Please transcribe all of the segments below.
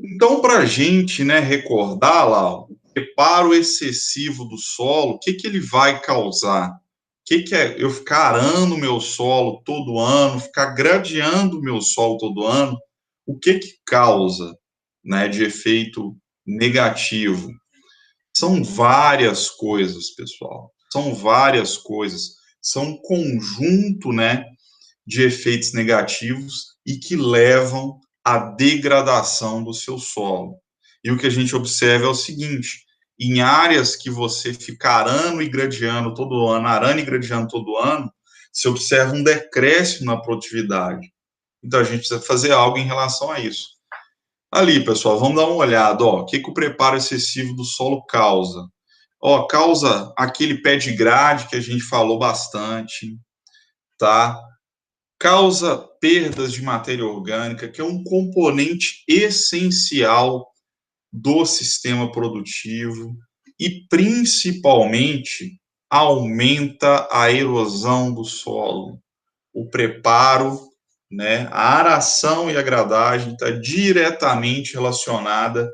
Então, para a gente, né, recordar lá, o preparo excessivo do solo, o que que ele vai causar? O que que é eu ficar arando o meu solo todo ano, ficar gradeando o meu solo todo ano, o que que causa, né, de efeito negativo? São várias coisas, pessoal. São várias coisas. São um conjunto, né, de efeitos negativos e que levam à degradação do seu solo. E o que a gente observa é o seguinte: em áreas que você fica arando e gradeando todo ano, arando e gradeando todo ano, se observa um decréscimo na produtividade. Então a gente precisa fazer algo em relação a isso. Ali, pessoal, vamos dar uma olhada, ó, o que que o preparo excessivo do solo causa? Ó, causa aquele pé de grade que a gente falou bastante, tá? Causa perdas de matéria orgânica, que é um componente essencial do sistema produtivo e, principalmente, aumenta a erosão do solo. O preparo, né, a aração e a gradagem está diretamente relacionada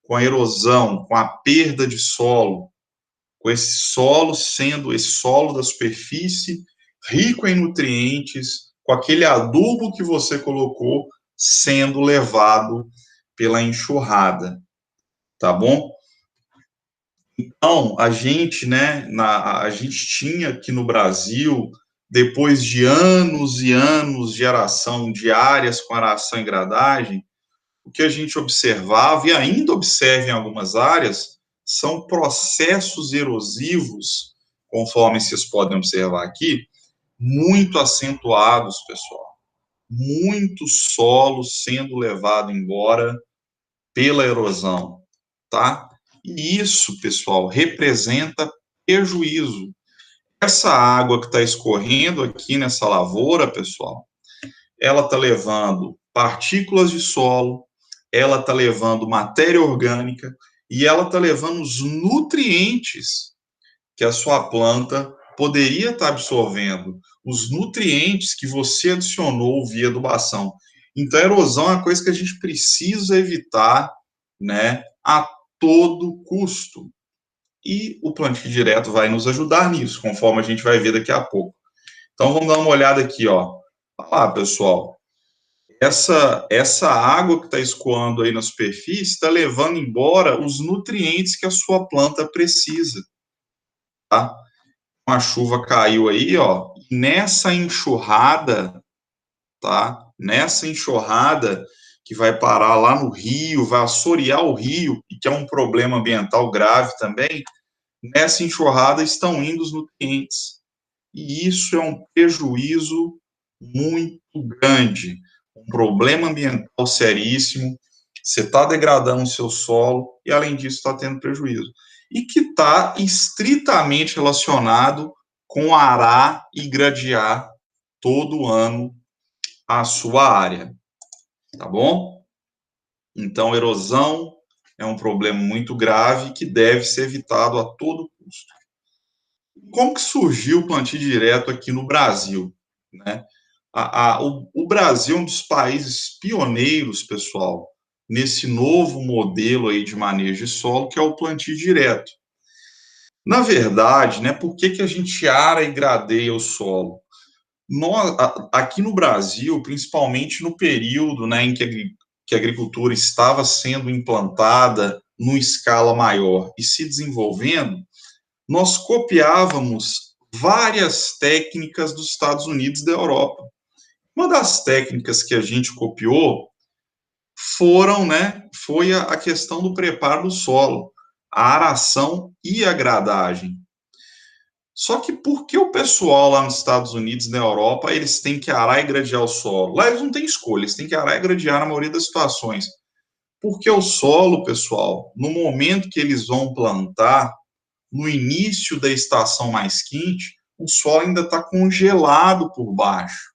com a erosão, com a perda de solo, com esse solo da superfície rico em nutrientes, com aquele adubo que você colocou sendo levado pela enxurrada, tá bom? Então, a gente, né, a gente tinha aqui no Brasil, depois de anos e anos de aração, de áreas com aração e gradagem, o que a gente observava, e ainda observa em algumas áreas, são processos erosivos, conforme vocês podem observar aqui, muito acentuados, pessoal. Muito solo sendo levado embora pela erosão, tá? E isso, pessoal, representa prejuízo. Essa água que está escorrendo aqui nessa lavoura, pessoal, ela está levando partículas de solo, ela está levando matéria orgânica e ela está levando os nutrientes que a sua planta poderia estar absorvendo, os nutrientes que você adicionou via adubação. Então, a erosão é uma coisa que a gente precisa evitar, né, a todo custo. E o plantio direto vai nos ajudar nisso, conforme a gente vai ver daqui a pouco. Então, vamos dar uma olhada aqui, ó. Olha lá, pessoal. Essa água que está escoando aí na superfície está levando embora os nutrientes que a sua planta precisa, tá? Uma chuva caiu aí, ó, e nessa enxurrada, tá? Nessa enxurrada que vai parar lá no rio, vai assorear o rio, e que é um problema ambiental grave também, nessa enxurrada estão indo os nutrientes. E isso é um prejuízo muito grande, um problema ambiental seríssimo. Você está degradando o seu solo e, além disso, está tendo prejuízo. E que está estritamente relacionado com arar e gradear todo ano a sua área, tá bom? Então, erosão é um problema muito grave que deve ser evitado a todo custo. Como que surgiu o plantio direto aqui no Brasil, né? O Brasil é um dos países pioneiros, pessoal, nesse novo modelo aí de manejo de solo, que é o plantio direto. Na verdade, né, por que que a gente ara e gradeia o solo? Nós, aqui no Brasil, principalmente no período, né, em que a agricultura estava sendo implantada numa escala maior e se desenvolvendo, nós copiávamos várias técnicas dos Estados Unidos e da Europa. Uma das técnicas que a gente copiou foi a questão do preparo do solo, a aração e a gradagem. Só que por que o pessoal lá nos Estados Unidos e na Europa, eles têm que arar e gradear o solo? Lá eles não têm escolha, eles têm que arar e gradear na maioria das situações. Porque o solo, pessoal, no momento que eles vão plantar, no início da estação mais quente, o solo ainda está congelado por baixo,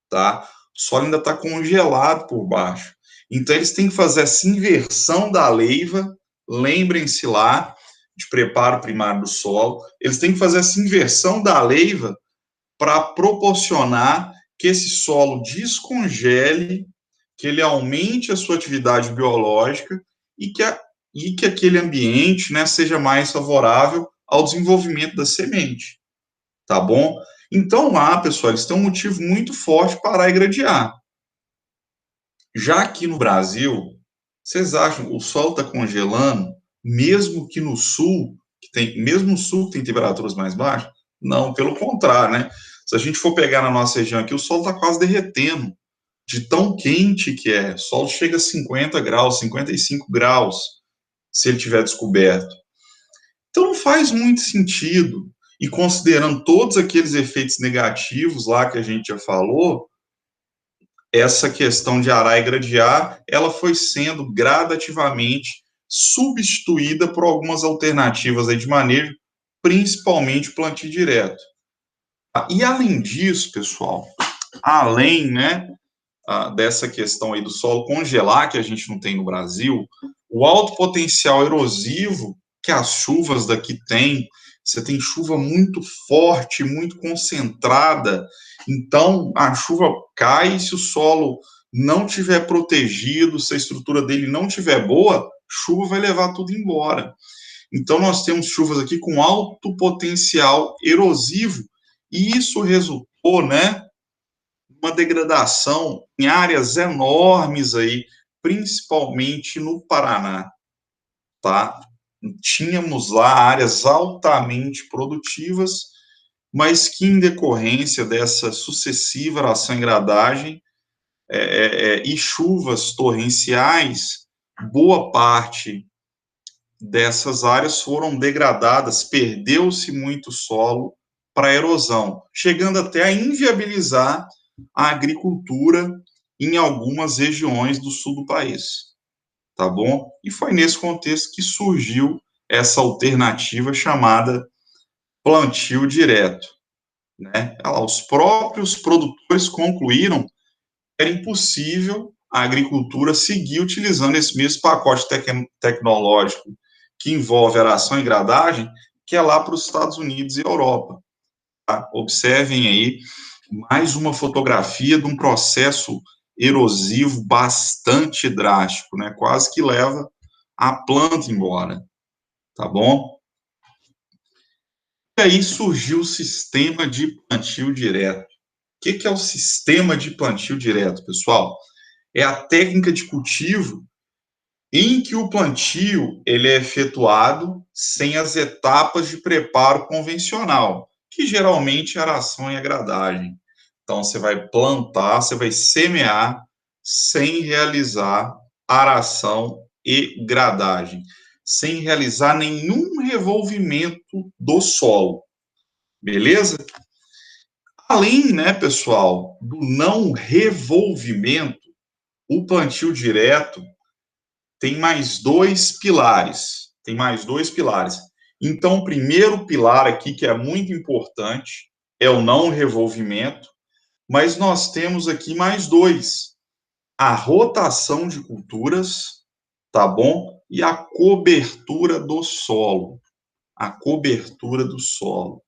tá? O solo ainda está congelado por baixo. Então, eles têm que fazer essa inversão da leiva, lembrem-se lá, de preparo primário do solo, eles têm que fazer essa inversão da leiva para proporcionar que esse solo descongele, que ele aumente a sua atividade biológica e que aquele ambiente, né, seja mais favorável ao desenvolvimento da semente, tá bom? Então lá, pessoal, eles têm um motivo muito forte para parar e gradear. Já aqui no Brasil, vocês acham o sol está congelando, mesmo que no sul, mesmo no sul que tem temperaturas mais baixas? Não, pelo contrário, né? Se a gente for pegar na nossa região aqui, o sol está quase derretendo, de tão quente que é. O sol chega a 50 graus, 55 graus, se ele tiver descoberto. Então não faz muito sentido. E considerando todos aqueles efeitos negativos lá que a gente já falou, essa questão de arar e gradear, ela foi sendo gradativamente substituída por algumas alternativas aí de manejo, principalmente plantio direto. E além disso, pessoal, além, né, dessa questão aí do solo congelar, que a gente não tem no Brasil, o alto potencial erosivo que as chuvas daqui têm, você tem chuva muito forte, muito concentrada, então a chuva cai, se o solo não tiver protegido, se a estrutura dele não tiver boa, chuva vai levar tudo embora. Então nós temos chuvas aqui com alto potencial erosivo, e isso resultou, né, uma degradação em áreas enormes aí, principalmente no Paraná, tá? Tínhamos lá áreas altamente produtivas, mas que em decorrência dessa sucessiva aração e gradagem e chuvas torrenciais, boa parte dessas áreas foram degradadas, perdeu-se muito solo para erosão, chegando até a inviabilizar a agricultura em algumas regiões do sul do país, tá bom? E foi nesse contexto que surgiu essa alternativa chamada plantio direto, né? Os próprios produtores concluíram que era impossível a agricultura seguir utilizando esse mesmo pacote tecnológico que envolve aração e gradagem, que é lá para os Estados Unidos e Europa. Tá? Observem aí mais uma fotografia de um processo erosivo bastante drástico, né? Quase que leva a planta embora, tá bom? E aí surgiu o sistema de plantio direto. O que é o sistema de plantio direto, pessoal? É a técnica de cultivo em que o plantio ele é efetuado sem as etapas de preparo convencional, que geralmente é aração e a gradagem. Então, você vai plantar, você vai semear sem realizar aração e gradagem, sem realizar nenhum revolvimento do solo, beleza? Além, né, pessoal, do não revolvimento, o plantio direto tem mais dois pilares. Tem mais dois pilares. Então, o primeiro pilar aqui, que é muito importante, é o não revolvimento, mas nós temos aqui mais dois: a rotação de culturas, tá bom? E a cobertura do solo. A cobertura do solo.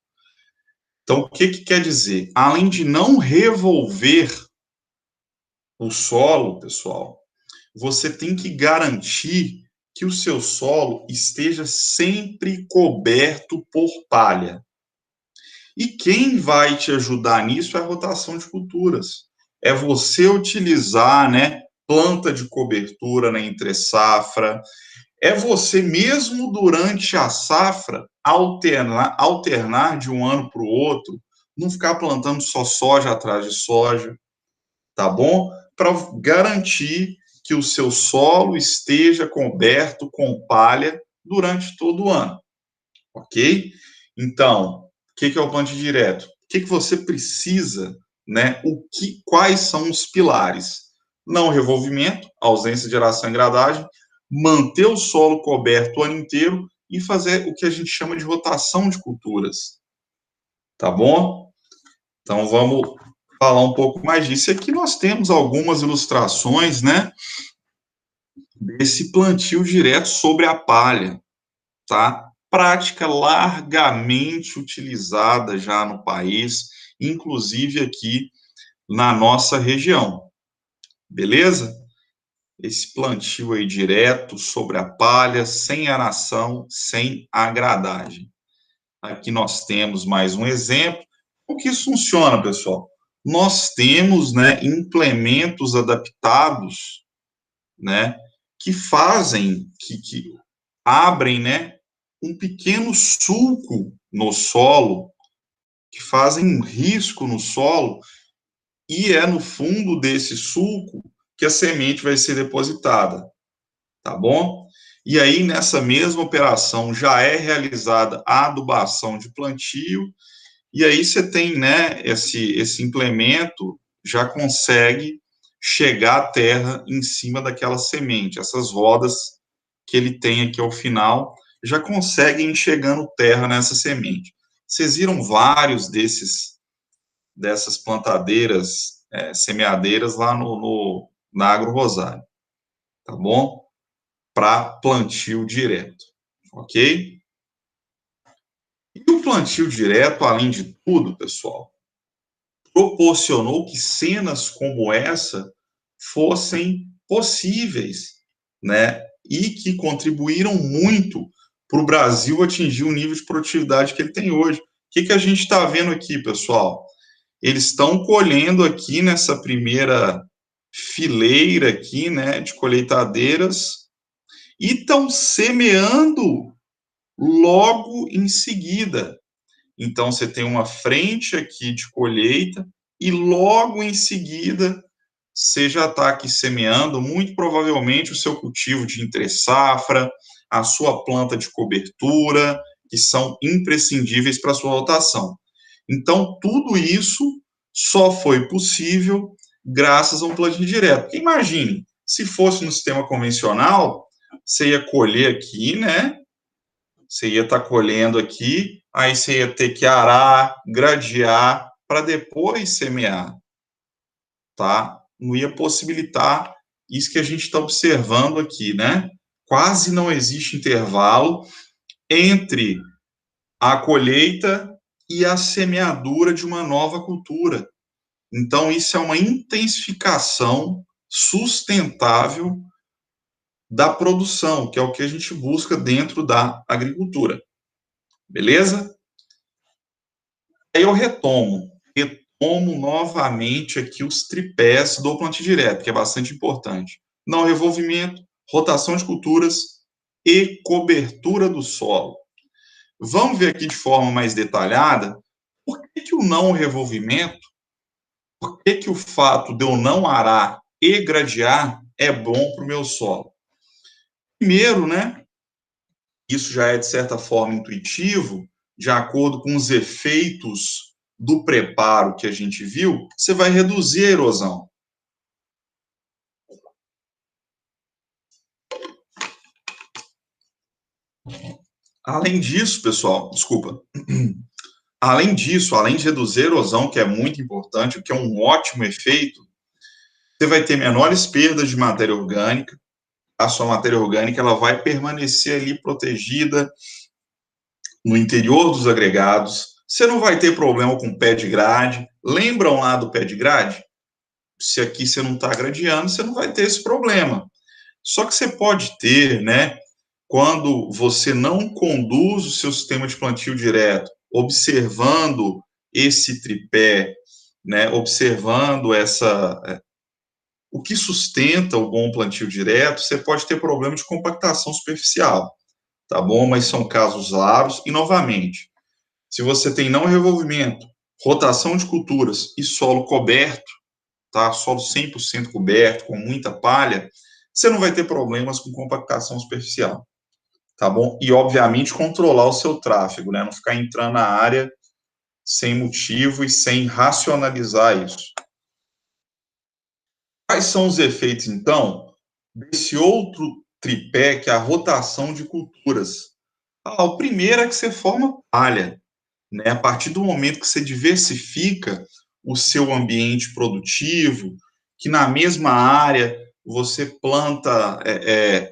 Então, o que quer dizer? Além de não revolver o solo, pessoal, você tem que garantir que o seu solo esteja sempre coberto por palha. E quem vai te ajudar nisso é a rotação de culturas. É você utilizar, né, planta de cobertura na entre-safra. É você mesmo durante a safra alternar de um ano para o outro, não ficar plantando só soja atrás de soja, tá bom? Para garantir que o seu solo esteja coberto com palha durante todo o ano, ok? Então, o que é o plantio direto? O que você precisa, né? Quais são os pilares? Não revolvimento, ausência de aeração e gradagem, manter o solo coberto o ano inteiro e fazer o que a gente chama de rotação de culturas, tá bom? Então, vamos falar um pouco mais disso. Aqui nós temos algumas ilustrações, né, desse plantio direto sobre a palha, tá? Prática largamente utilizada já no país, inclusive aqui na nossa região, beleza? esse plantio aí direto sobre a palha, sem aração, sem agradagem. Aqui nós temos mais um exemplo. Como que isso funciona, pessoal? Nós temos, né, implementos adaptados, né, que fazem, que abrem, né, um pequeno sulco no solo, que fazem um risco no solo, e é no fundo desse sulco que a semente vai ser depositada, tá bom? E aí, nessa mesma operação, já é realizada a adubação de plantio, e aí você tem, né, esse implemento já consegue chegar à terra em cima daquela semente. Essas rodas que ele tem aqui ao final já conseguem ir chegando terra nessa semente. Vocês viram vários dessas plantadeiras, semeadeiras lá na Agro Rosário, tá bom? Para plantio direto, ok? E o plantio direto, além de tudo, pessoal, proporcionou que cenas como essa fossem possíveis, né? E que contribuíram muito para o Brasil atingir o nível de produtividade que ele tem hoje. O que a gente está vendo aqui, pessoal? Eles estão colhendo aqui nessa primeira fileira aqui, né, de colheitadeiras, e estão semeando logo em seguida. Então, você tem uma frente aqui de colheita e logo em seguida você já está aqui semeando, muito provavelmente, o seu cultivo de entre-safra, a sua planta de cobertura, que são imprescindíveis para a sua rotação. Então, tudo isso só foi possível graças a um plantio direto. Porque imagine, se fosse no sistema convencional, você ia colher aqui, né? Você ia estar colhendo aqui, aí você ia ter que arar, gradear, para depois semear, tá? Não ia possibilitar isso que a gente está observando aqui, né? Quase não existe intervalo entre a colheita e a semeadura de uma nova cultura. Então, isso é uma intensificação sustentável da produção, que é o que a gente busca dentro da agricultura. Beleza? Aí eu retomo novamente aqui os tripés do plantio direto, que é bastante importante. Não revolvimento, rotação de culturas e cobertura do solo. Vamos ver aqui de forma mais detalhada por que o não revolvimento, por que o fato de eu não arar e gradear é bom para o meu solo. Primeiro, né, isso já é de certa forma intuitivo, de acordo com os efeitos do preparo que a gente viu, você vai reduzir a erosão. Além disso, pessoal, desculpa. Além disso, além de reduzir a erosão, que é muito importante, o que é um ótimo efeito, você vai ter menores perdas de matéria orgânica. A sua matéria orgânica ela vai permanecer ali protegida no interior dos agregados. Você não vai ter problema com pé de grade. Lembram lá do pé de grade? Se aqui você não está gradeando, você não vai ter esse problema. Só que você pode ter, né, quando você não conduz o seu sistema de plantio direto, observando esse tripé, né, observando o que sustenta o bom plantio direto, você pode ter problema de compactação superficial, tá bom? Mas são casos raros e, novamente, se você tem não revolvimento, rotação de culturas e solo coberto, tá? Solo 100% coberto, com muita palha, você não vai ter problemas com compactação superficial, tá bom? E, obviamente, controlar o seu tráfego, né? Não ficar entrando na área sem motivo e sem racionalizar isso. Quais são os efeitos, então, desse outro tripé, que é a rotação de culturas? O primeiro é que você forma palha, né? A partir do momento que você diversifica o seu ambiente produtivo, que na mesma área você planta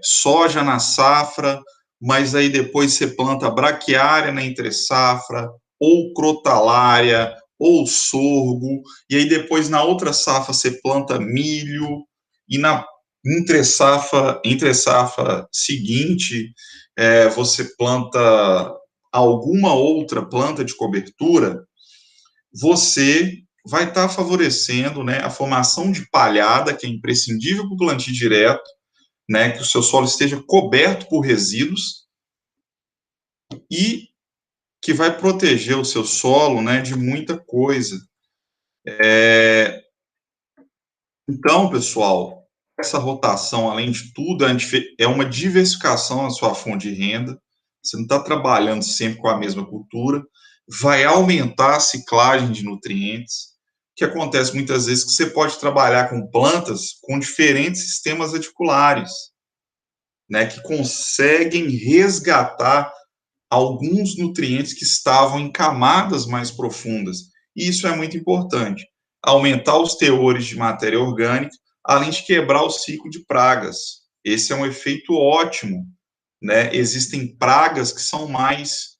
soja na safra, mas aí depois você planta braquiária na entre-safra, ou crotalária, ou sorgo, e aí depois na outra safra você planta milho, e na Entre safra seguinte, você planta alguma outra planta de cobertura, você vai estar favorecendo, né, a formação de palhada, que é imprescindível para o plantio direto, né, que o seu solo esteja coberto por resíduos e que vai proteger o seu solo, né, de muita coisa. Então, pessoal, essa rotação, além de tudo, é uma diversificação na sua fonte de renda. Você não está trabalhando sempre com a mesma cultura, vai aumentar a ciclagem de nutrientes, que acontece muitas vezes que você pode trabalhar com plantas com diferentes sistemas radiculares, né, que conseguem resgatar alguns nutrientes que estavam em camadas mais profundas. E isso é muito importante. Aumentar os teores de matéria orgânica, além de quebrar o ciclo de pragas. Esse é um efeito ótimo, né? Existem pragas que são mais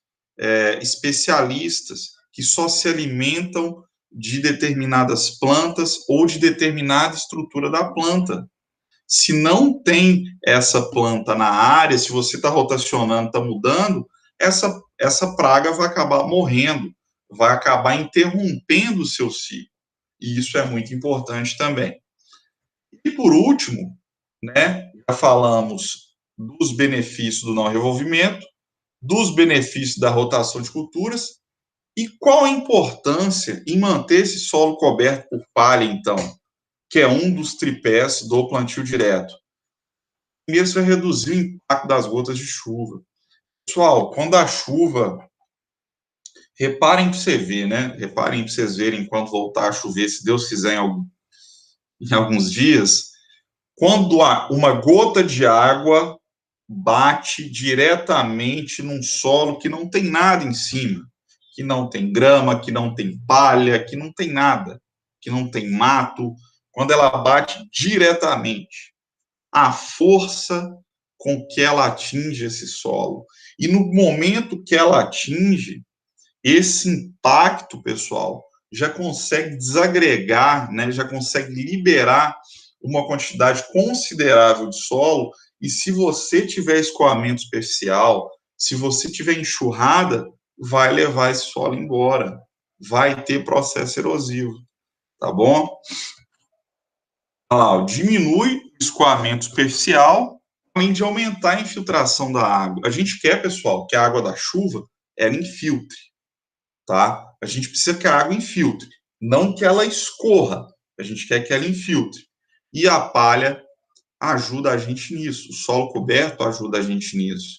especialistas, que só se alimentam de determinadas plantas ou de determinada estrutura da planta. Se não tem essa planta na área, se você está rotacionando, está mudando, essa praga vai acabar morrendo, vai acabar interrompendo o seu ciclo. E isso é muito importante também. E por último, né, já falamos dos benefícios do não revolvimento, dos benefícios da rotação de culturas, e qual a importância em manter esse solo coberto por palha, então, que é um dos tripés do plantio direto. Primeiro, você vai reduzir o impacto das gotas de chuva. Pessoal, quando a chuva, reparem para você ver, né? Reparem para vocês verem quando voltar a chover, se Deus quiser, em alguns dias, quando uma gota de água bate diretamente num solo que não tem nada em cima, que não tem grama, que não tem palha, que não tem nada, que não tem mato, quando ela bate diretamente, a força com que ela atinge esse solo. E no momento que ela atinge, esse impacto, pessoal, já consegue desagregar, né, já consegue liberar uma quantidade considerável de solo, e se você tiver escoamento especial, se você tiver enxurrada, vai levar esse solo embora, vai ter processo erosivo, tá bom? Olha lá, diminui o escoamento superficial, além de aumentar a infiltração da água. A gente quer, pessoal, que a água da chuva, ela infiltre, tá? A gente precisa que a água infiltre, não que ela escorra, a gente quer que ela infiltre. E a palha ajuda a gente nisso, o solo coberto ajuda a gente nisso.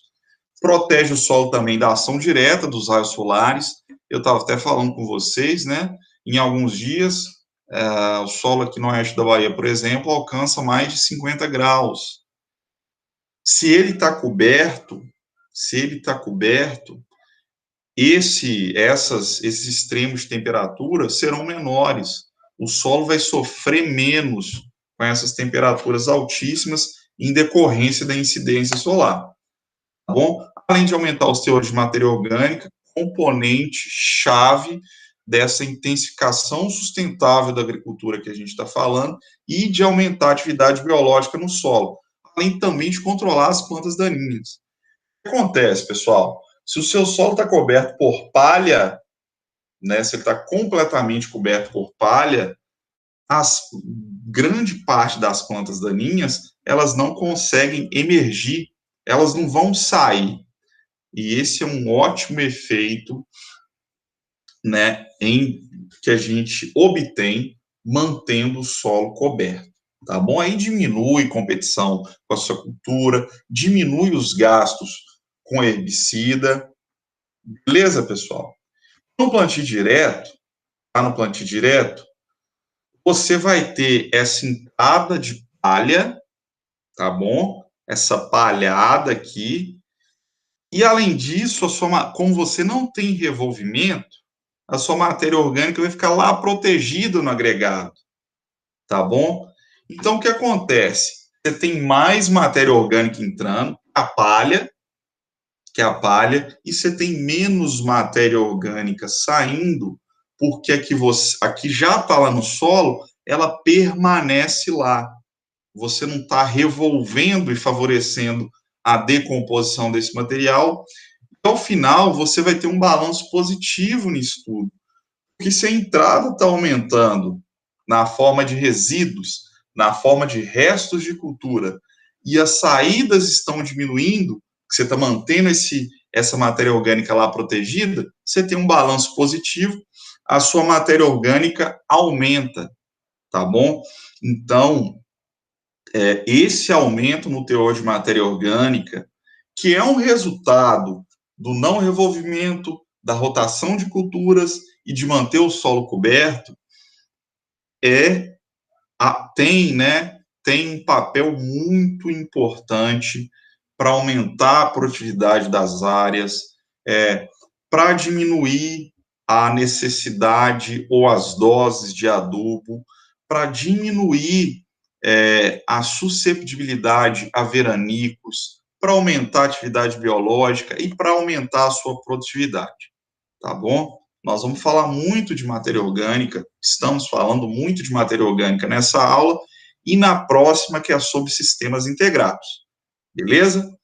Protege o solo também da ação direta dos raios solares. Eu estava até falando com vocês, né? Em alguns dias, o solo aqui no oeste da Bahia, por exemplo, alcança mais de 50 graus. Se ele está coberto, esses extremos de temperatura serão menores. O solo vai sofrer menos com essas temperaturas altíssimas em decorrência da incidência solar, tá bom? Além de aumentar os teores de matéria orgânica, componente chave dessa intensificação sustentável da agricultura que a gente está falando e de aumentar a atividade biológica no solo, além também de controlar as plantas daninhas. O que acontece, pessoal? Se o seu solo está coberto por palha, né, se ele está completamente coberto por palha, grande parte das plantas daninhas, elas não conseguem emergir, elas não vão sair. E esse é um ótimo efeito, né, que a gente obtém mantendo o solo coberto, tá bom? Aí diminui competição com a sua cultura, diminui os gastos com herbicida, beleza, pessoal? No plantio direto, no plantio direto, você vai ter essa entrada de palha, tá bom? Essa palhada aqui. E, além disso, como você não tem revolvimento, a sua matéria orgânica vai ficar lá protegida no agregado, tá bom? Então, o que acontece? Você tem mais matéria orgânica entrando, que é a palha, e você tem menos matéria orgânica saindo, porque aqui já está lá no solo, ela permanece lá. você não está revolvendo e favorecendo a decomposição desse material, e ao final você vai ter um balanço positivo nisso tudo, porque se a entrada está aumentando na forma de resíduos, na forma de restos de cultura, e as saídas estão diminuindo, você está mantendo essa matéria orgânica lá protegida, você tem um balanço positivo, a sua matéria orgânica aumenta, tá bom? Então, esse aumento no teor de matéria orgânica, que é um resultado do não revolvimento, da rotação de culturas e de manter o solo coberto, tem um papel muito importante para aumentar a produtividade das áreas, para diminuir a necessidade ou as doses de adubo, para diminuir a susceptibilidade a veranicos, para aumentar a atividade biológica e para aumentar a sua produtividade, tá bom? Nós vamos falar muito de matéria orgânica, estamos falando muito de matéria orgânica nessa aula, e na próxima, que é sobre sistemas integrados, beleza?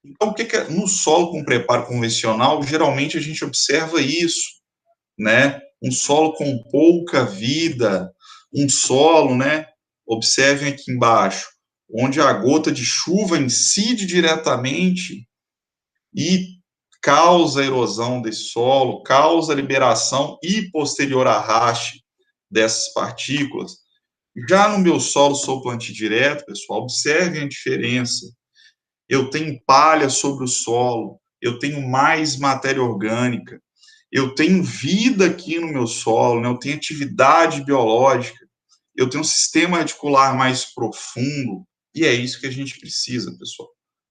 Então, no solo com preparo convencional, geralmente a gente observa isso, né? Um solo com pouca vida, um solo, né? Observem aqui embaixo, onde a gota de chuva incide diretamente e causa erosão desse solo, causa liberação e posterior arraste dessas partículas. Já no meu solo sob plantio direto, pessoal, observem a diferença. Eu tenho palha sobre o solo, eu tenho mais matéria orgânica, eu tenho vida aqui no meu solo, né? Eu tenho atividade biológica, eu tenho um sistema radicular mais profundo, e é isso que a gente precisa, pessoal,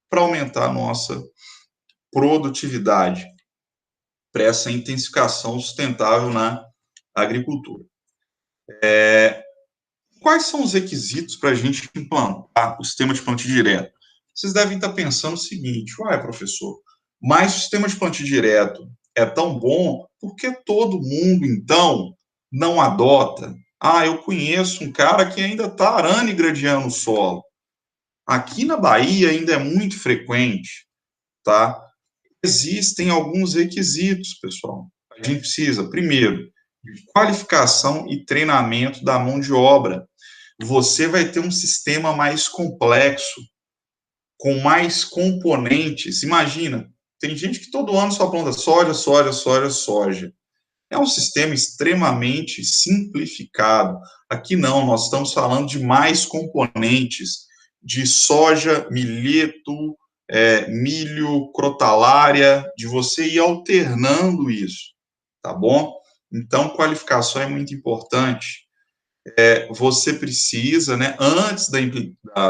para aumentar a nossa produtividade, para essa intensificação sustentável na agricultura. Quais são os requisitos para a gente implantar o sistema de plantio direto? Vocês devem estar pensando o seguinte: uai, professor, mas o sistema de plantio direto é tão bom, por que todo mundo, então, não adota? Ah, eu conheço um cara que ainda está arando e gradeando o solo. Aqui na Bahia ainda é muito frequente, tá? Existem alguns requisitos, pessoal. A gente precisa, primeiro, de qualificação e treinamento da mão de obra. Você vai ter um sistema mais complexo, com mais componentes. Imagina, tem gente que todo ano só planta soja, soja, soja, soja. É um sistema extremamente simplificado. Aqui não, nós estamos falando de mais componentes, de soja, milheto, milho, crotalária, de você ir alternando isso, tá bom? Então, qualificação é muito importante. Você precisa, né, antes da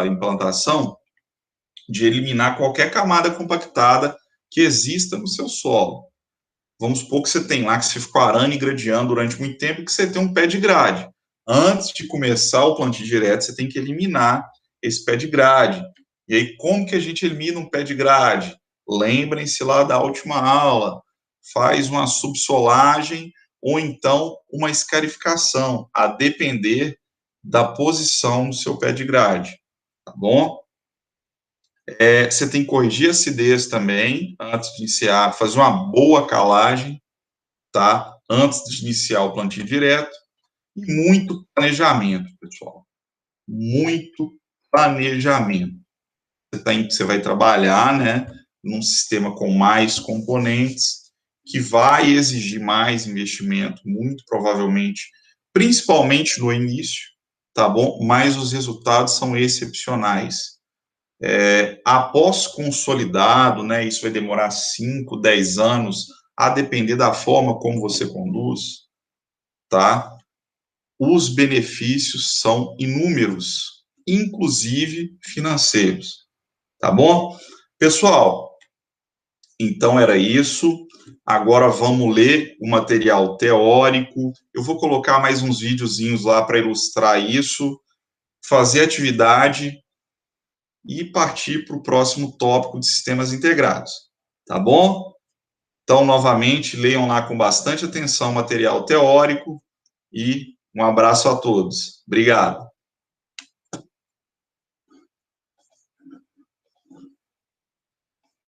implantação, de eliminar qualquer camada compactada que exista no seu solo. Vamos supor que você tem lá que você ficou arando e gradeando durante muito tempo e que você tem um pé de grade. Antes de começar o plantio direto, você tem que eliminar esse pé de grade. E aí, como que a gente elimina um pé de grade? Lembrem-se lá da última aula. Faz uma subsolagem ou então uma escarificação, a depender da posição do seu pé de grade, tá bom? Você tem que corrigir a acidez também, antes de iniciar, fazer uma boa calagem, tá? Antes de iniciar o plantio direto, e muito planejamento, pessoal. Muito planejamento. Você vai trabalhar, né, num sistema com mais componentes, que vai exigir mais investimento, muito provavelmente, principalmente no início, tá bom? Mas os resultados são excepcionais. Após consolidado, né, isso vai demorar 5, 10 anos, a depender da forma como você conduz, tá? Os benefícios são inúmeros, inclusive financeiros, tá bom? Pessoal, então era isso. Agora vamos ler o material teórico. Eu vou colocar mais uns videozinhos lá para ilustrar isso, fazer atividade e partir para o próximo tópico de sistemas integrados, tá bom? Então, novamente, leiam lá com bastante atenção o material teórico e um abraço a todos. Obrigado.